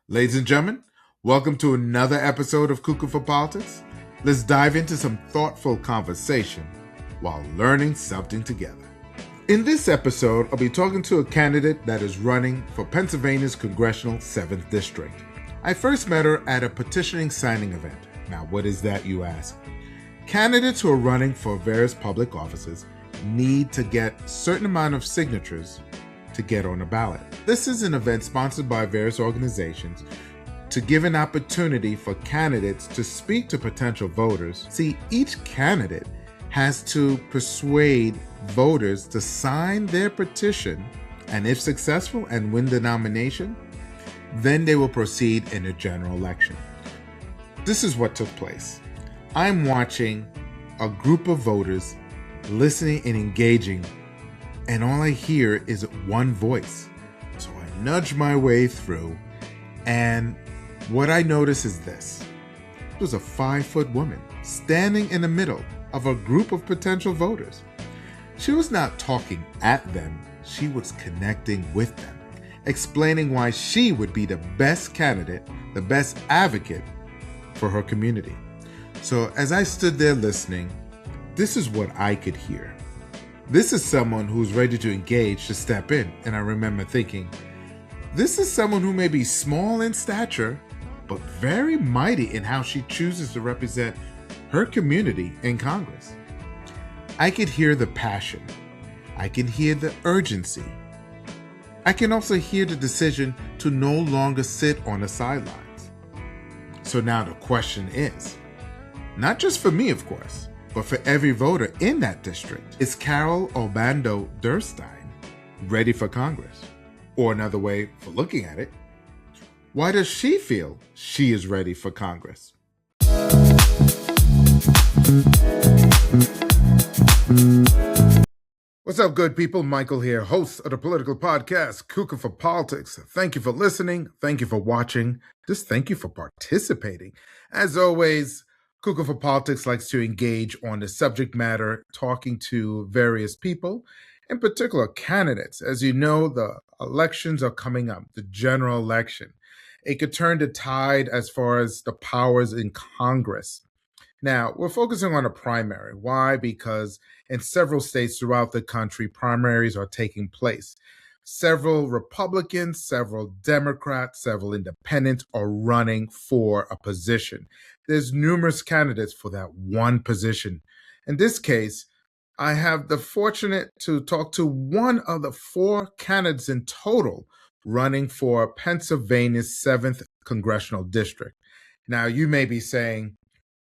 Ladies and gentlemen, welcome to another episode of Cuckoo4Politics. Let's dive into some thoughtful conversation while learning something together. In this episode, I'll be talking to a candidate that is running for Pennsylvania's congressional 7th district. I first met her at a petitioning signing event. Now, what is that, you ask? Candidates who are running for various public offices need to get a certain amount of signatures to get on a ballot. This is an event sponsored by various organizations to give an opportunity for candidates to speak to potential voters. See, each candidate has to persuade voters to sign their petition, and if successful and win the nomination, then they will proceed in a general election. This is what took place. I'm watching a group of voters listening and engaging, and all I hear is one voice. So I nudge my way through, and what I notice is this. It was a 5-foot woman standing in the middle of a group of potential voters. She was not talking at them, she was connecting with them, explaining why she would be the best candidate, the best advocate for her community. So as I stood there listening, this is what I could hear. This is someone who's ready to engage, to step in. And I remember thinking, this is someone who may be small in stature, but very mighty in how she chooses to represent her community in Congress. I could hear the passion. I can hear the urgency. I can also hear the decision to no longer sit on the sidelines. So now the question is, not just for me, of course, but for every voter in that district, is Carol Obando-Derstine ready for Congress? Or another way for looking at it, why does she feel she is ready for Congress? What's up, good people? Michael here, host of the political podcast, Cuckoo4Politics. Thank you for listening. Thank you for watching. Just thank you for participating. As always, Cuckoo4Politics likes to engage on the subject matter, talking to various people, in particular candidates. As you know, the elections are coming up, the general election. It could turn the tide as far as the powers in Congress. Now, we're focusing on a primary. Why? Because in several states throughout the country, primaries are taking place. Several Republicans, several Democrats, several independents are running for a position. There's numerous candidates for that one position. In this case, I have the fortunate to talk to one of the 4 candidates in total running for Pennsylvania's 7th congressional district. Now, you may be saying,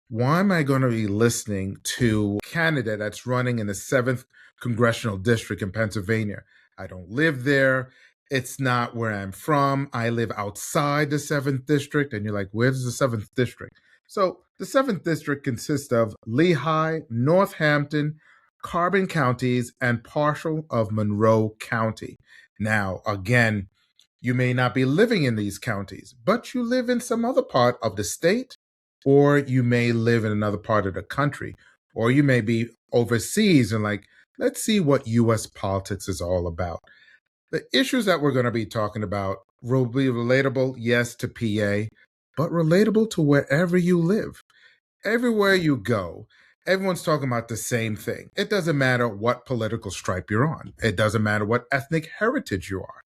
why am I going to be listening to a candidate that's running in the 7th congressional district in Pennsylvania? I don't live there. It's not where I'm from. I live outside the 7th district. And you're like, where's the 7th district? So the 7th district consists of Lehigh, Northampton, Carbon counties, and partial of Monroe County. Now, again, you may not be living in these counties, but you live in some other part of the state, or you may live in another part of the country, or you may be overseas and like, let's see what U.S. politics is all about. The issues that we're going to be talking about will be relatable, yes, to PA, but relatable to wherever you live. Everywhere you go, everyone's talking about the same thing. It doesn't matter what political stripe you're on. It doesn't matter what ethnic heritage you are.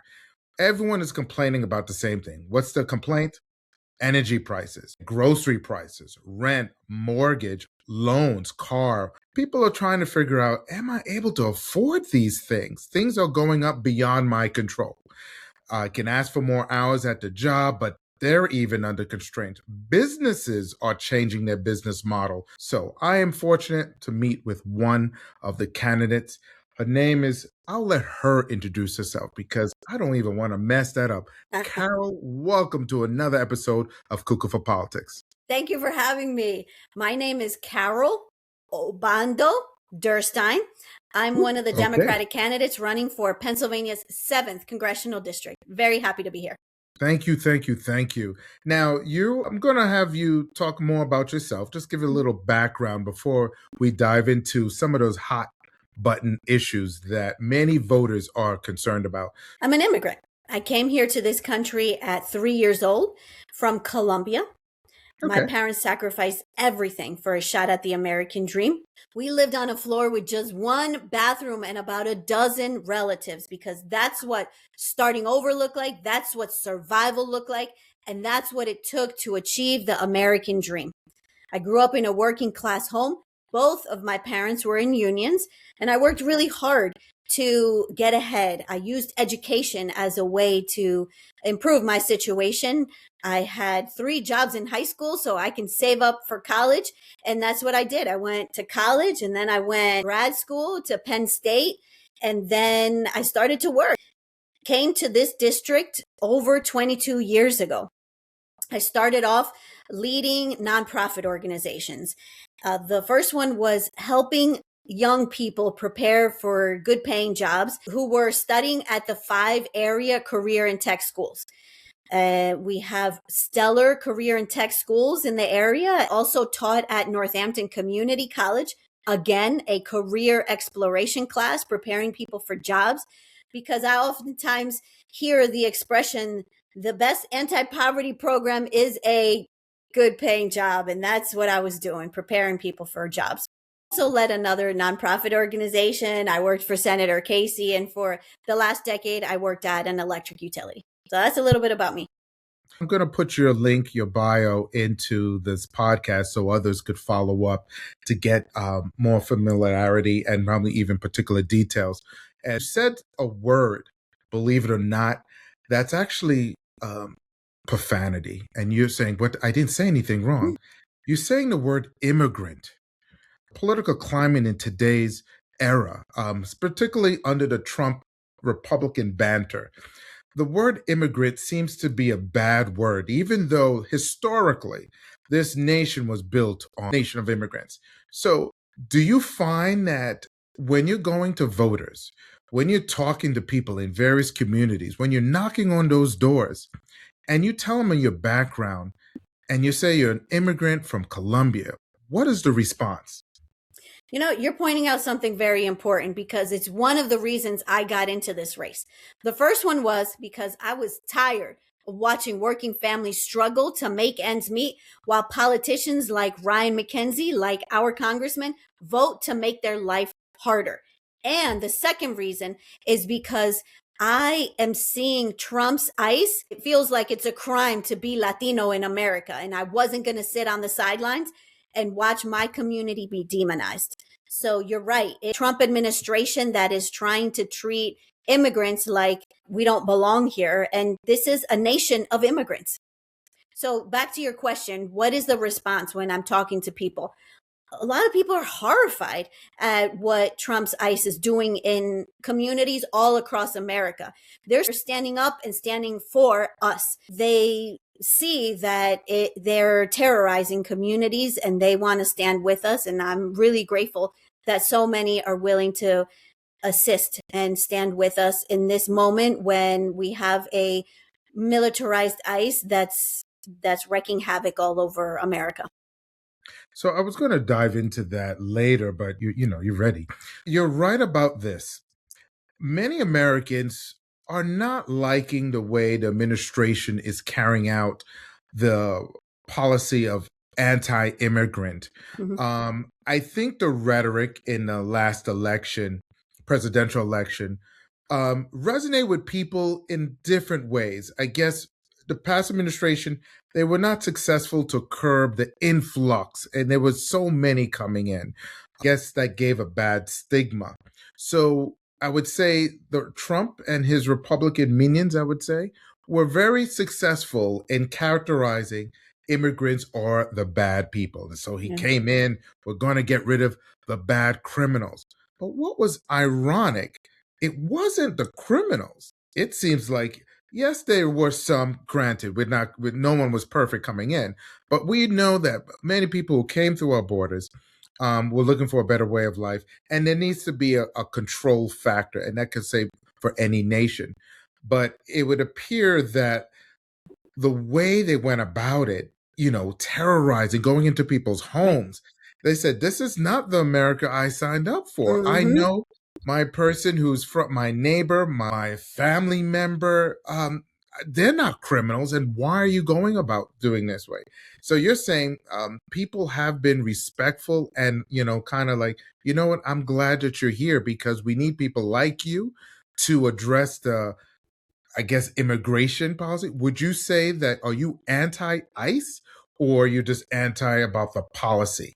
Everyone is complaining about the same thing. What's the complaint? Energy prices, grocery prices, rent, mortgage, loans, car. People are trying to figure out, am I able to afford these things? Things are going up beyond my control. I can ask for more hours at the job, but they're even under constraint. Businesses are changing their business model. So I am fortunate to meet with one of the candidates. Her name is, I'll let her introduce herself because I don't even want to mess that up. Carol, welcome to another episode of Cuckoo4Politics. Thank you for having me. My name is Carol Obando-Derstine. I'm one of the Democratic candidates running for Pennsylvania's 7th congressional district. Very happy to be here. Thank you, thank you, thank you. Now, I'm going to have you talk more about yourself. Just give it a little background before we dive into some of those hot button issues that many voters are concerned about. I'm an immigrant. I came here to this country at 3 years old from Colombia. My Okay. parents sacrificed everything for a shot at the American dream. We lived on a floor with just one bathroom and about a dozen relatives because that's what starting over looked like. That's what survival looked like. And that's what it took to achieve the American dream. I grew up in a working class home. Both of my parents were in unions, and I worked really hard to get ahead. I used education as a way to improve my situation. I had 3 jobs in high school so I can save up for college. And that's what I did. I went to college and then I went grad school to Penn State. And then I started to work. Came to this district over 22 years ago. I started off leading nonprofit organizations. The first one was helping young people prepare for good paying jobs who were studying at the 5 area career and tech schools. We have stellar career and tech schools in the area. I also taught at Northampton Community College, again, a career exploration class, preparing people for jobs, because I oftentimes hear the expression, the best anti-poverty program is a good paying job. And that's what I was doing, preparing people for jobs. Also led another nonprofit organization. I worked for Senator Casey, and for the last decade, I worked at an electric utility. So that's a little bit about me. I'm going to put your link, your bio into this podcast so others could follow up to get more familiarity and probably even particular details. And you said a word, believe it or not, that's actually profanity. And you're saying, but I didn't say anything wrong. You're saying the word immigrant. Political climate in today's era, particularly under the Trump Republican banter, the word immigrant seems to be a bad word, even though historically this nation was built on a nation of immigrants. So do you find that when you're going to voters, when you're talking to people in various communities, when you're knocking on those doors and you tell them your background and you say you're an immigrant from Colombia, what is the response? You know, you're pointing out something very important because it's one of the reasons I got into this race. The first one was because I was tired of watching working families struggle to make ends meet while politicians like Ryan McKenzie, like our congressman, vote to make their life harder. And the second reason is because I am seeing Trump's ICE. It feels like it's a crime to be Latino in America. And I wasn't going to sit on the sidelines and watch my community be demonized. So you're right. It's Trump administration that is trying to treat immigrants like we don't belong here. And this is a nation of immigrants. So back to your question, what is the response when I'm talking to people? A lot of people are horrified at what Trump's ICE is doing in communities all across America. They're standing up and standing for us. They see that they're terrorizing communities and they want to stand with us. And I'm really grateful that so many are willing to assist and stand with us in this moment when we have a militarized ICE that's wreaking havoc all over America. So I was going to dive into that later, but you're ready. You're right about this. Many Americans are not liking the way the administration is carrying out the policy of anti-immigrant. Mm-hmm. I think the rhetoric in the last election, presidential election, resonate with people in different ways. I guess the past administration, they were not successful to curb the influx, and there was so many coming in. I guess that gave a bad stigma. So I would say the Trump and his Republican minions, I would say, were very successful in characterizing immigrants are the bad people. And so he came in, we're going to get rid of the bad criminals. But what was ironic, it wasn't the criminals. It seems like, yes, there were some, granted, no one was perfect coming in, but we know that many people who came through our borders were looking for a better way of life. And there needs to be a control factor, and that could say for any nation. But it would appear that the way they went about it, terrorizing, going into people's homes, they said, this is not the America I signed up for. Mm-hmm. I know my person who's from my neighbor, my family member, they're not criminals. And why are you going about doing this way? So you're saying people have been respectful and, kind of like, you know what, I'm glad that you're here because we need people like you to address the, I guess, immigration policy. Would you say that, are you anti-ICE or are you just anti about the policy?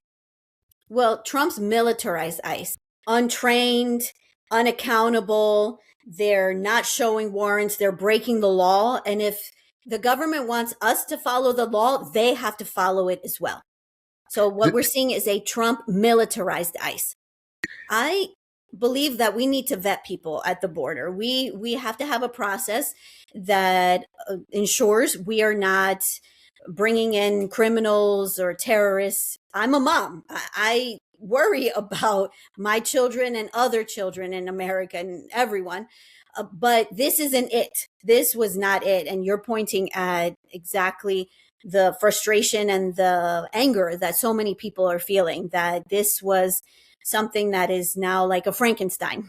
Well, Trump's militarized ICE, untrained, unaccountable. They're not showing warrants. They're breaking the law. And if the government wants us to follow the law, they have to follow it as well. So what we're seeing is a Trump militarized ICE. I believe that we need to vet people at the border. We have to have a process that ensures we are not bringing in criminals or terrorists. I'm a mom. I worry about my children and other children in America and everyone. But this isn't it. This was not it. And you're pointing at exactly the frustration and the anger that so many people are feeling, that this was something that is now like a Frankenstein.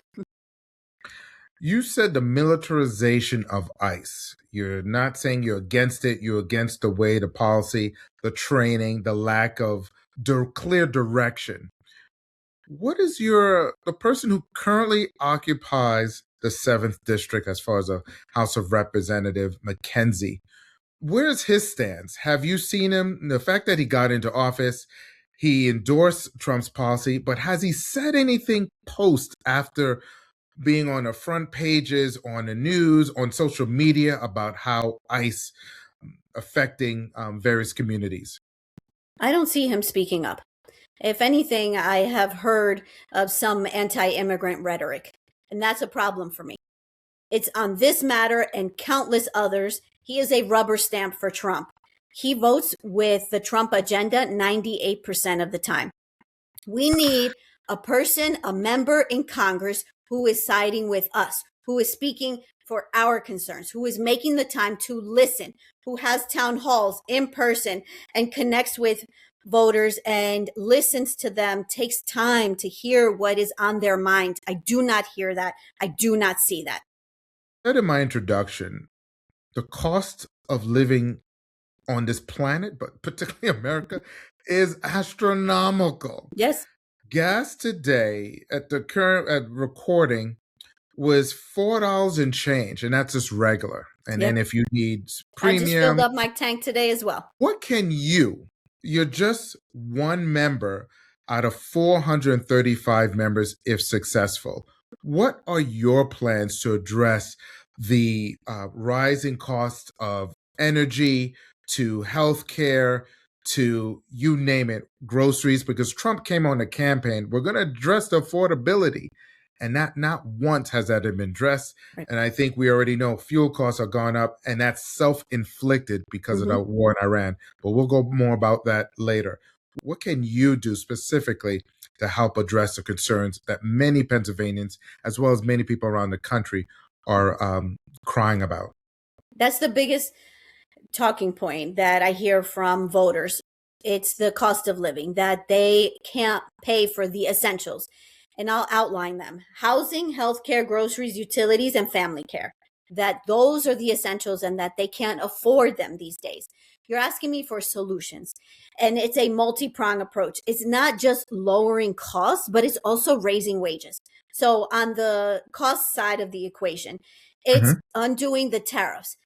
You said the militarization of ICE. You're not saying you're against it. You're against the way, the policy, the training, the lack of clear direction. What is the person who currently occupies the 7th district as far as a House of Representative, McKenzie? Where's his stance? Have you seen him? The fact that he got into office, he endorsed Trump's policy, but has he said anything post after being on the front pages, on the news, on social media about how ICE affecting various communities? I don't see him speaking up. If anything, I have heard of some anti-immigrant rhetoric, and that's a problem for me. It's on this matter and countless others. He is a rubber stamp for Trump. He votes with the Trump agenda 98% of the time. We need a person, a member in Congress who is siding with us, who is speaking for our concerns, who is making the time to listen, who has town halls in person and connects with voters and listens to them, takes time to hear what is on their mind. I do not hear that. I do not see that. I said in my introduction, the cost of living on this planet, but particularly America, is astronomical. Yes. Gas today at the current recording was $4 and change, and that's just regular. And then if you need premium, I just filled up my tank today as well. What can you're just one member out of 435 members if successful. What are your plans to address the rising cost of energy, to healthcare, to you name it, groceries? Because Trump came on the campaign, we're going to address the affordability. And not once has that been addressed. Right. And I think we already know fuel costs are gone up, and that's self-inflicted because of the war in Iran. But we'll go more about that later. What can you do specifically to help address the concerns that many Pennsylvanians, as well as many people around the country, are crying about? That's the biggest talking point that I hear from voters. It's the cost of living, that they can't pay for the essentials. And I'll outline them: housing, healthcare, groceries, utilities, and family care. That those are the essentials and that they can't afford them these days. You're asking me for solutions, and it's a multi-pronged approach. It's not just lowering costs, but it's also raising wages. So on the cost side of the equation, it's undoing the tariffs,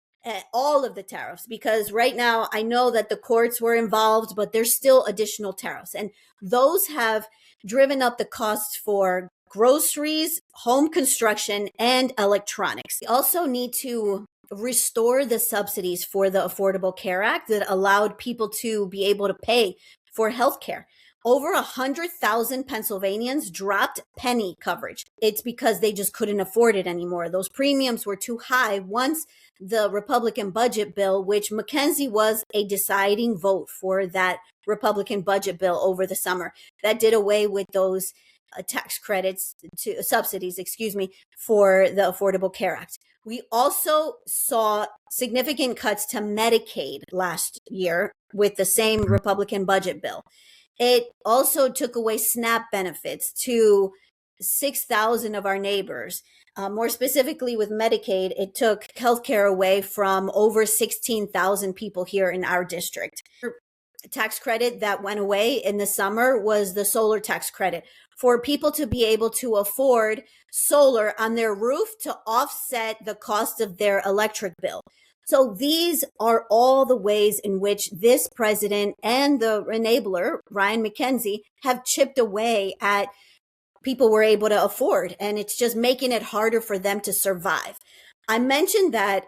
all of the tariffs, because right now I know that the courts were involved, but there's still additional tariffs, and those have driven up the costs for groceries, home construction, and electronics. We also need to restore the subsidies for the Affordable Care Act that allowed people to be able to pay for healthcare. Over 100,000 Pennsylvanians dropped penny coverage. It's because they just couldn't afford it anymore. Those premiums were too high once the Republican budget bill, which McKenzie was a deciding vote for that Republican budget bill over the summer, that did away with those tax credits to subsidies, for the Affordable Care Act. We also saw significant cuts to Medicaid last year with the same Republican budget bill. It also took away SNAP benefits to 6,000 of our neighbors. More specifically with Medicaid, it took healthcare away from over 16,000 people here in our district. Tax credit that went away in the summer was the solar tax credit for people to be able to afford solar on their roof to offset the cost of their electric bill. So these are all the ways in which this president and the enabler, Ryan McKenzie, have chipped away at people were able to afford. And it's just making it harder for them to survive. I mentioned that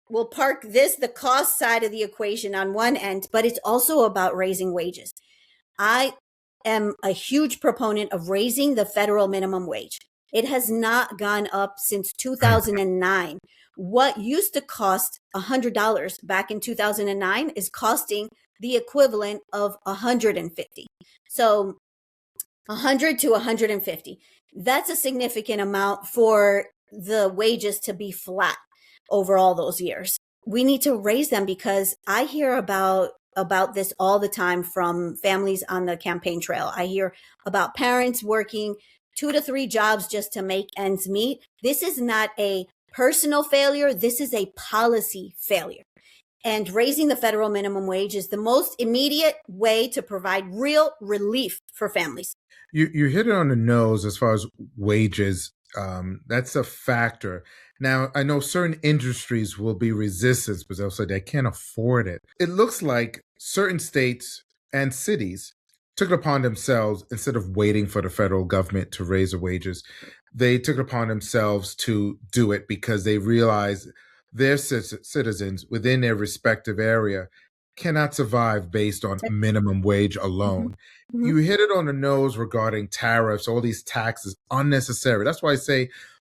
we'll park the cost side of the equation on one end, but it's also about raising wages. I am a huge proponent of raising the federal minimum wage. It has not gone up since 2009. What used to cost $100 back in 2009 is costing the equivalent of $150. So 100 to 150. That's a significant amount for the wages to be flat over all those years. We need to raise them because I hear about this all the time from families on the campaign trail. I hear about parents working 2 to 3 jobs just to make ends meet. This is not a personal failure. This is a policy failure. And raising the federal minimum wage is the most immediate way to provide real relief for families. You hit it on the nose as far as wages. That's a factor. Now, I know certain industries will be resistant because they'll say they can't afford it. It looks like certain states and cities took it upon themselves, instead of waiting for the federal government to raise the wages, they took it upon themselves to do it because they realized their citizens within their respective area cannot survive based on minimum wage alone. Mm-hmm. You hit it on the nose regarding tariffs, all these taxes, unnecessary. That's why I say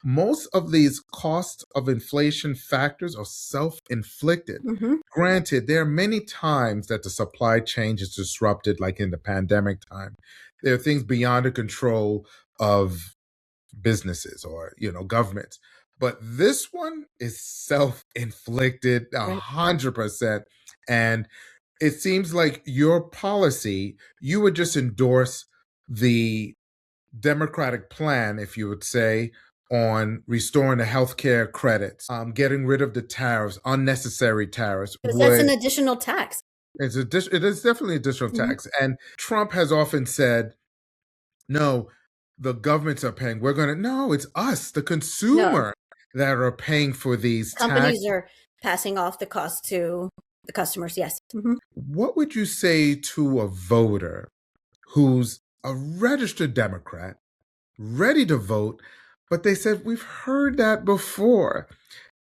most of these cost of inflation factors are self-inflicted. Mm-hmm. Granted, there are many times that the supply chain is disrupted, like in the pandemic time. There are things beyond the control of businesses or, governments. But this one is self-inflicted 100%. And it seems like your policy, you would just endorse the Democratic plan, if you would say, on restoring the healthcare credits, getting rid of the tariffs, unnecessary tariffs. Because that's an additional tax. It is definitely additional tax. And Trump has often said, no, the governments are paying. No, it's us, the consumer, that are paying for these companies are passing off the cost to the customers. Yes. Mm-hmm. What would you say to a voter who's a registered Democrat, ready to vote, but they said, we've heard that before.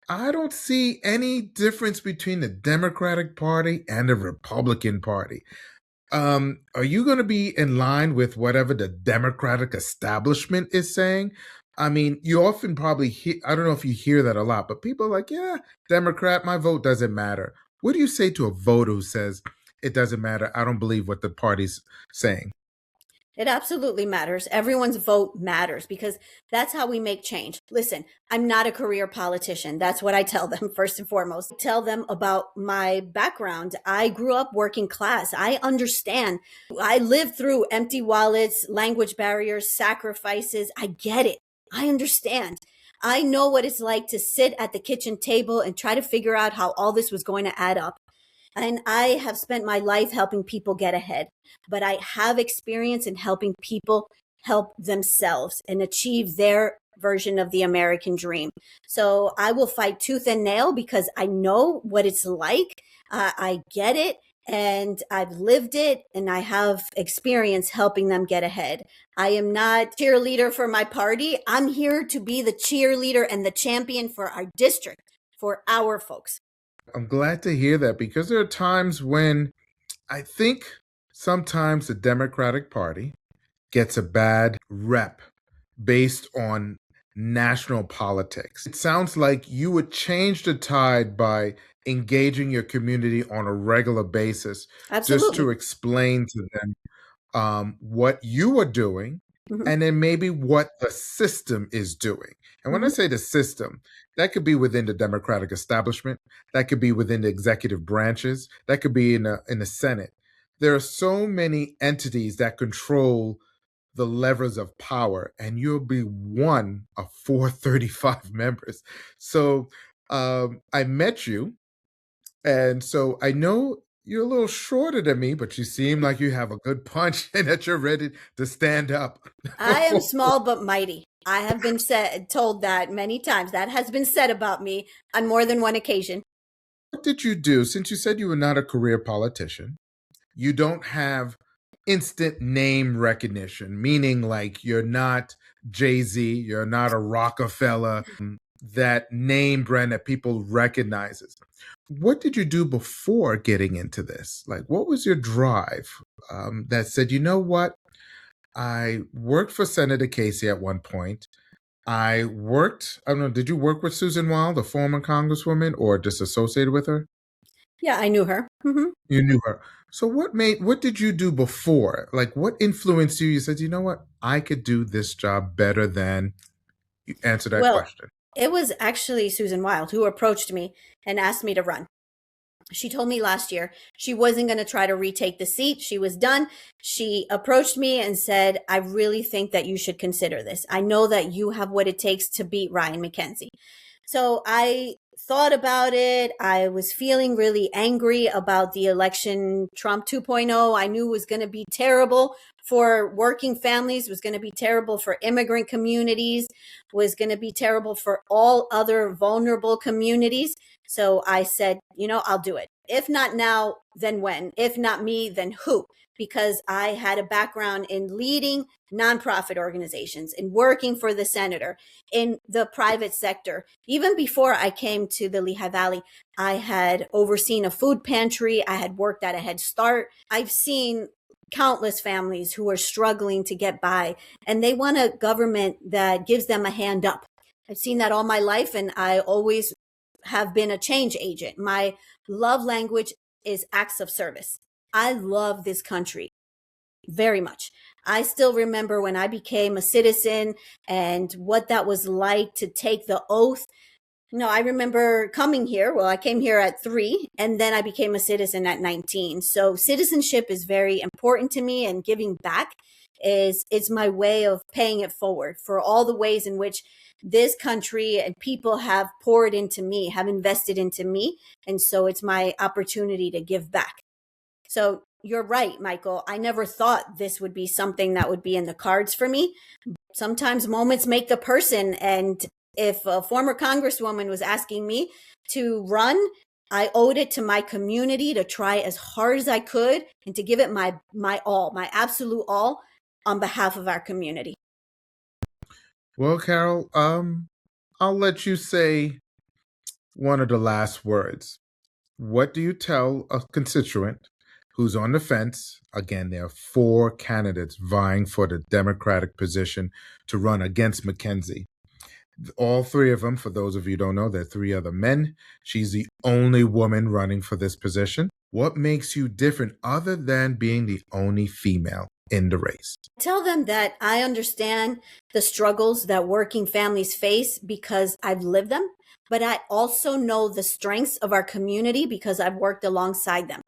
I don't see any difference between the Democratic Party and the Republican Party. Are you going to be in line with whatever the Democratic establishment is saying? I mean, you often probably hear, I don't know if you hear that a lot, but people are like, yeah, Democrat, my vote doesn't matter. What do you say to a voter who says, it doesn't matter, I don't believe what the party's saying? It absolutely matters. Everyone's vote matters because that's how we make change. Listen, I'm not a career politician. That's what I tell them first and foremost. I tell them about my background. I grew up working class. I understand. I lived through empty wallets, language barriers, sacrifices. I get it. I understand. I know what it's like to sit at the kitchen table and try to figure out how all this was going to add up. And I have spent my life helping people get ahead, but I have experience in helping people help themselves and achieve their version of the American dream. So I will fight tooth and nail because I know what it's like. I get it and I've lived it and I have experience helping them get ahead. I am not cheerleader for my party. I'm here to be the cheerleader and the champion for our district, for our folks. I'm glad to hear that because there are times when I think sometimes the Democratic Party gets a bad rep based on national politics. It sounds like you would change the tide by engaging your community on a regular basis. Absolutely. Just to explain to them what you are doing and then maybe what the system is doing. And when I say the system, that could be within the Democratic establishment. That could be within the executive branches. That could be in the Senate. There are so many entities that control the levers of power, and you'll be one of 435 members. So I met you, and so I know you're a little shorter than me, but you seem like you have a good punch and that you're ready to stand up. I am small but mighty. I have been told that many times. That has been said about me on more than one occasion. What did you do, since you said you were not a career politician? You don't have instant name recognition, meaning like you're not Jay-Z, you're not a Rockefeller, that name brand that people recognizes. What did you do before getting into this? Like, what was your drive that said, you know what? I worked for Senator Casey at one point. I don't know, did you work with Susan Wild, the former congresswoman, or just associated with her? Yeah, I knew her. Mm-hmm. You knew her. So what did you do before? Like, what influenced you? You said, you know what? I could do this job better than. You answer that question. It was actually Susan Wild who approached me and asked me to run. She told me last year she wasn't going to try to retake the seat. She was done. She approached me and said, I really think that you should consider this. I know that you have what it takes to beat Ryan McKenzie. So I thought about it. I was feeling really angry about the election. Trump 2.0, I knew was going to be terrible for working families, was going to be terrible for immigrant communities, was going to be terrible for all other vulnerable communities. So I said, I'll do it. If not now, then when? If not me, then who? Because I had a background in leading nonprofit organizations, in working for the senator, in the private sector. Even before I came to the Lehigh Valley, I had overseen a food pantry. I had worked at a Head Start. I've seen countless families who are struggling to get by, and they want a government that gives them a hand up. I've seen that all my life, and I always have been a change agent. My love language is acts of service. I love this country very much. I still remember when I became a citizen and what that was like to take the oath. I remember coming here. Well, I came here at 3, and then I became a citizen at 19. So citizenship is very important to me, and giving back is my way of paying it forward for all the ways in which this country and people have poured into me, have invested into me. And so it's my opportunity to give back. So you're right, Michael. I never thought this would be something that would be in the cards for me. Sometimes moments make the person. And if a former congresswoman was asking me to run, I owed it to my community to try as hard as I could and to give it my all, my absolute all on behalf of our community. Well, Carol, I'll let you say one of the last words. What do you tell a constituent who's on the fence? Again, there are 4 candidates vying for the Democratic position to run against McKenzie. All 3 of them, for those of you who don't know, they're 3 other men. She's the only woman running for this position. What makes you different other than being the only female in the race? Tell them that I understand the struggles that working families face because I've lived them, but I also know the strengths of our community because I've worked alongside them.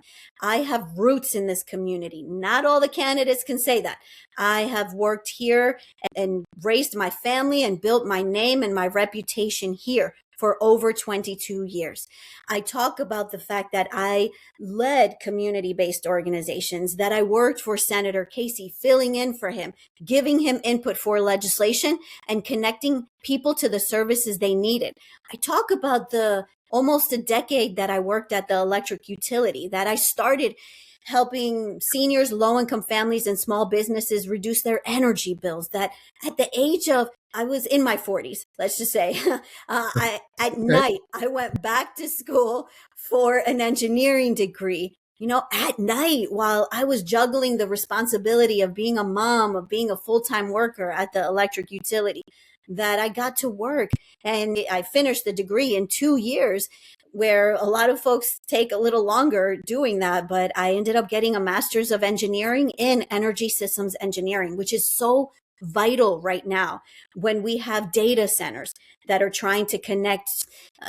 I have roots in this community. Not all the candidates can say that. I have worked here and raised my family and built my name and my reputation here for over 22 years. I talk about the fact that I led community-based organizations, that I worked for Senator Casey, filling in for him, giving him input for legislation, and connecting people to the services they needed. I talk about the almost a decade that I worked at the electric utility, that I started helping seniors, low-income families, and small businesses reduce their energy bills, that at the age of, I was in my 40s, let's just say, at night, I went back to school for an engineering degree, at night while I was juggling the responsibility of being a mom, of being a full-time worker at the electric utility, that I got to work. And I finished the degree in 2 years, where a lot of folks take a little longer doing that. But I ended up getting a master's of engineering in energy systems engineering, which is so vital right now when we have data centers that are trying to connect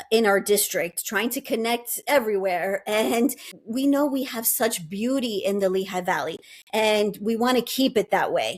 in our district, trying to connect everywhere. And we know we have such beauty in the Lehigh Valley, and we want to keep it that way.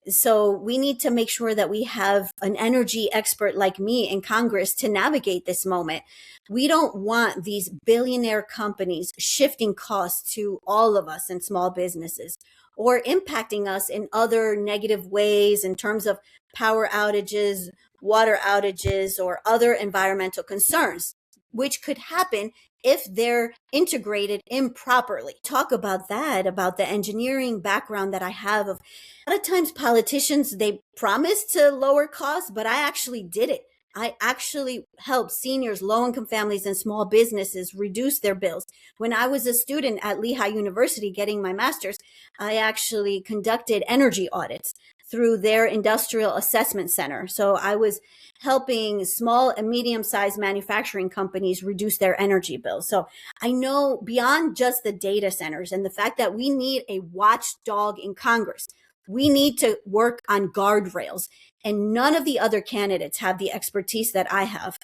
So we need to make sure that we have an energy expert like me in Congress to navigate this moment. We don't want these billionaire companies shifting costs to all of us in small businesses or impacting us in other negative ways in terms of power outages, water outages, or other environmental concerns, which could happen if they're integrated improperly. Talk about that, about the engineering background that I have. A lot of times politicians, they promise to lower costs, but I actually did it. I actually helped seniors, low-income families, and small businesses reduce their bills. When I was a student at Lehigh University getting my master's, I actually conducted energy audits through their industrial assessment center. So I was helping small and medium-sized manufacturing companies reduce their energy bills. So I know beyond just the data centers and the fact that we need a watchdog in Congress, we need to work on guardrails. And none of the other candidates have the expertise that I have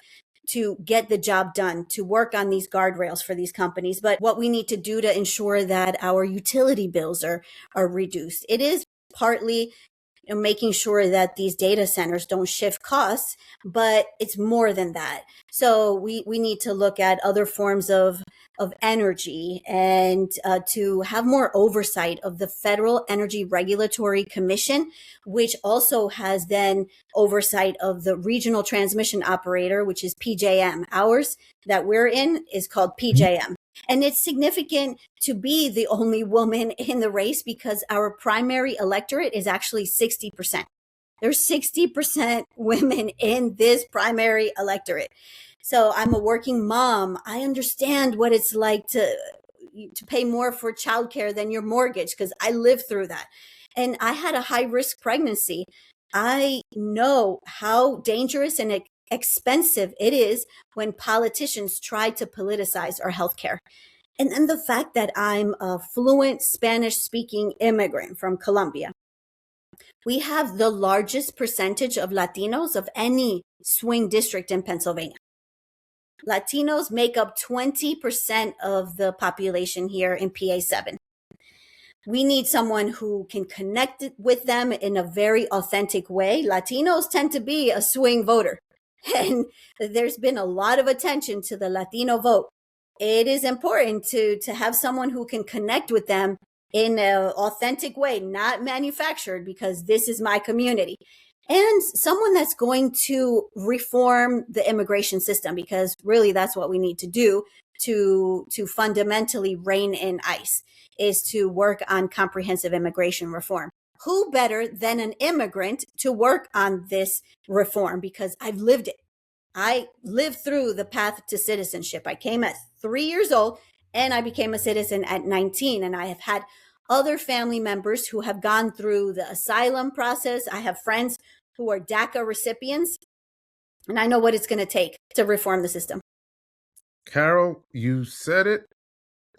to get the job done, to work on these guardrails for these companies. But what we need to do to ensure that our utility bills are reduced. It is partly making sure that these data centers don't shift costs, but it's more than that. So we need to look at other forms of energy and to have more oversight of the Federal Energy Regulatory Commission, which also has then oversight of the regional transmission operator, which is PJM. Ours that we're in is called PJM. And it's significant to be the only woman in the race because our primary electorate is actually 60%. There's 60% women in this primary electorate. So I'm a working mom. I understand what it's like to pay more for childcare than your mortgage because I lived through that. And I had a high-risk pregnancy. I know how dangerous and expensive it is when politicians try to politicize our healthcare. And then the fact that I'm a fluent Spanish-speaking immigrant from Colombia. We have the largest percentage of Latinos of any swing district in Pennsylvania. Latinos make up 20% of the population here in PA 7. We need someone who can connect with them in a very authentic way. Latinos tend to be a swing voter. And there's been a lot of attention to the Latino vote. It is important to have someone who can connect with them in an authentic way, not manufactured, because this is my community. And someone that's going to reform the immigration system, because really that's what we need to do to fundamentally rein in ICE, is to work on comprehensive immigration reform. Who better than an immigrant to work on this reform? Because I've lived it. I lived through the path to citizenship. I came at 3 years old and I became a citizen at 19. And I have had other family members who have gone through the asylum process. I have friends who are DACA recipients. And I know what it's going to take to reform the system. Carol, you said it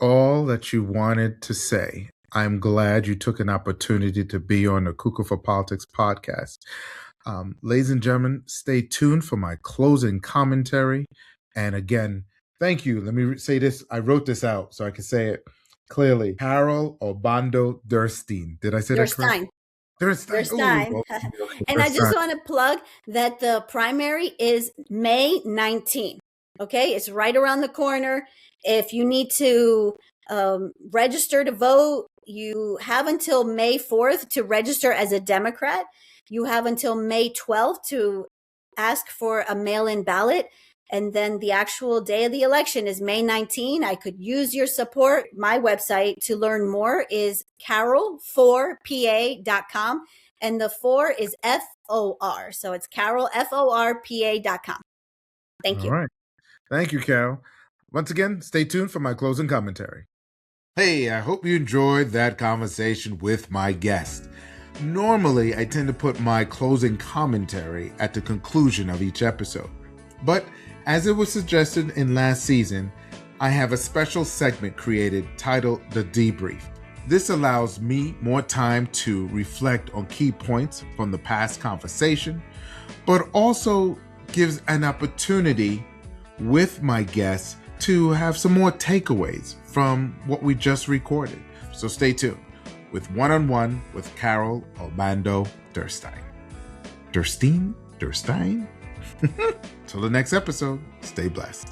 all that you wanted to say. I'm glad you took an opportunity to be on the Cuckoo4Politics podcast. Ladies and gentlemen, stay tuned for my closing commentary. And again, thank you. Let me say this. I wrote this out so I can say it clearly. Carol Obando-Derstine. Did I say that correctly? Derstine. And I just want to plug that the primary is May 19th. Okay, it's right around the corner. If you need to register to vote, you have until May 4th to register as a Democrat. You have until May 12th to ask for a mail-in ballot. And then the actual day of the election is May 19. I could use your support. My website to learn more is carol4pa.com. And the 4 is FOR. So it's carolforpa.com. Thank you. All right. Thank you, Carol. Once again, stay tuned for my closing commentary. Hey, I hope you enjoyed that conversation with my guest. Normally, I tend to put my closing commentary at the conclusion of each episode. But as it was suggested in last season, I have a special segment created titled The Debrief. This allows me more time to reflect on key points from the past conversation, but also gives an opportunity with my guests to have some more takeaways from what we just recorded. So stay tuned. with One-on-One with Carol Obando-Derstine. Derstine? Till the next episode, stay blessed.